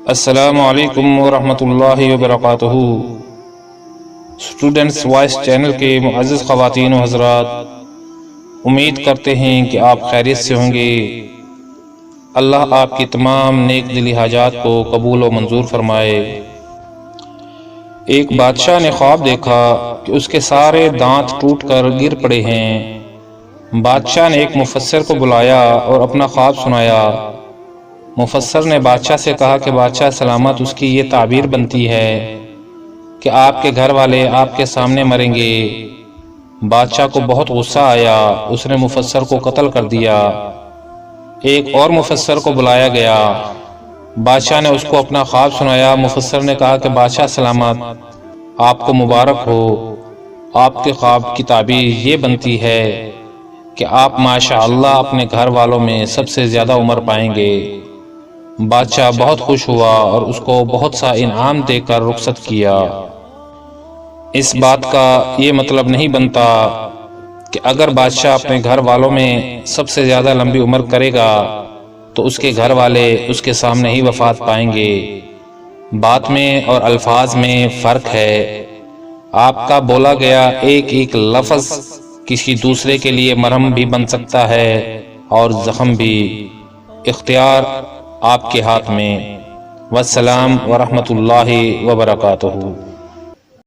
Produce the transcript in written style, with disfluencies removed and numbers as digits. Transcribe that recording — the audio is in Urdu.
السلام علیکم ورحمۃ اللہ وبرکاتہ۔ اسٹوڈنٹس وائس چینل کے معزز خواتین و حضرات، امید کرتے ہیں کہ آپ خیریت سے ہوں گے۔ اللہ آپ کی تمام نیک دلی حاجات کو قبول و منظور فرمائے۔ ایک بادشاہ نے خواب دیکھا کہ اس کے سارے دانت ٹوٹ کر گر پڑے ہیں۔ بادشاہ نے ایک مفسر کو بلایا اور اپنا خواب سنایا۔ مفسر نے بادشاہ سے کہا کہ بادشاہ سلامت، اس کی یہ تعبیر بنتی ہے کہ آپ کے گھر والے آپ کے سامنے مریں گے۔ بادشاہ کو بہت غصہ آیا، اس نے مفسر کو قتل کر دیا۔ ایک اور مفسر کو بلایا گیا، بادشاہ نے اس کو اپنا خواب سنایا۔ مفسر نے کہا کہ بادشاہ سلامت، آپ کو مبارک ہو، آپ کے خواب کی تعبیر یہ بنتی ہے کہ آپ ماشاءاللہ اپنے گھر والوں میں سب سے زیادہ عمر پائیں گے۔ بادشاہ بہت خوش ہوا اور اس کو بہت سا انعام دے کر رخصت کیا۔ اس بات کا یہ مطلب نہیں بنتا کہ اگر بادشاہ اپنے گھر والوں میں سب سے زیادہ لمبی عمر کرے گا تو اس کے گھر والے اس کے سامنے ہی وفات پائیں گے۔ بات میں اور الفاظ میں فرق ہے۔ آپ کا بولا گیا ایک ایک لفظ کسی دوسرے کے لیے مرہم بھی بن سکتا ہے اور زخم بھی۔ اختیار آپ کے ہاتھ میں۔ والسلام ورحمۃ اللہ وبرکاتہ۔